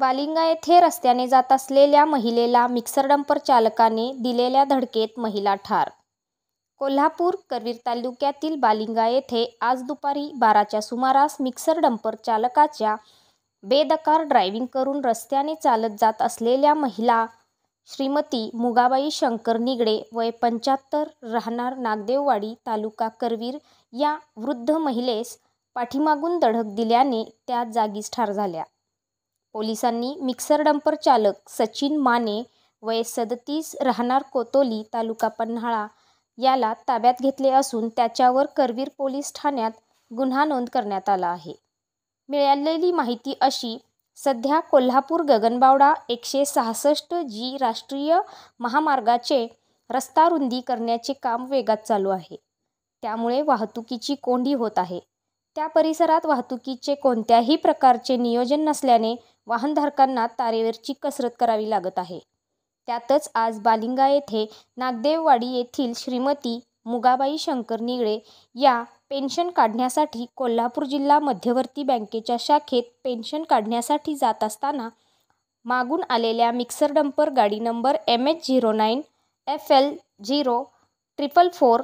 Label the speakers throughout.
Speaker 1: वालिंगा येथे रस्त्याने जात असलेल्या महिलेला मिक्सर डंपर चालकाने दिलेल्या धडकेत महिला ठार. कोल्हापूर करवीर तालुक्यातील वालिंगा येथे आज दुपारी 12च्या सुमारास मिक्सर डंपर चालकाच्या बेदरकार ड्रायव्हिंग करून रस्त्याने चालत जात असलेल्या महिला श्रीमती मुगाबाई शंकर निगडे वय 75 राहणार नागदेववाडी तालुका करवीर या वृद्ध महिलेस पाठीमागून धडक दिल्याने त्या जागीच ठार झाल्या. पोलिसांनी मिक्सर डंपर चालक सचिन माने वय 37 राहणार कोतोली तालुका पन्हाळा याला ताब्यात घेतले असून त्याच्यावर करवीर पोलीस ठाण्यात गुन्हा नोंद करण्यात आला आहे. मिळालेली माहिती अशी, सध्या कोल्हापूर गगनबावडा 166 जी राष्ट्रीय महामार्गाचे रस्ता रुंदी करण्याचे काम वेगात चालू आहे. त्यामुळे वाहतुकीची कोंडी होत आहे. त्या परिसरात वाहतुकीचे कोणत्याही प्रकारचे नियोजन नसल्याने वाहनधारकांना तारेवरची कसरत करावी लागत आहे. त्यातच आज वालिंगा येथे नागदेववाडी येथील श्रीमती मुगाबाई शंकर निगडे या पेन्शन काढण्यासाठी कोल्हापूर जिल्हा मध्यवर्ती बँकेच्या शाखेत पेन्शन काढण्यासाठी जात असताना मागून आलेल्या मिक्सर डंपर गाडी नंबर MH09 FL0444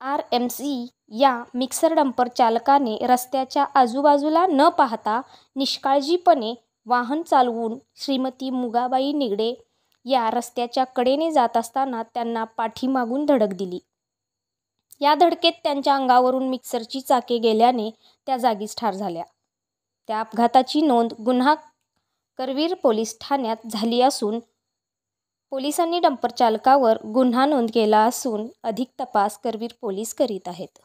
Speaker 1: RMC या मिक्सर डंपर चालकाने रस्त्याच्या आजूबाजूला न पाहता निष्काळजीपणे वाहन चालवून श्रीमती मुगाबाई निगडे या रस्त्याच्या कडेने जात असताना त्यांना पाठीमागून धडक दिली. या धडकेत त्यांच्या अंगावरून मिक्सरची चाके गेल्याने त्या जागीच ठार झाल्या. त्या अपघाताची नोंद गुन्हा करवीर पोलीस ठाण्यात झाली असून पोलिसांनी डंपर चालकावर गुन्हा नोंद केला असून अधिक तपास करवीर पोलीस करीत आहेत.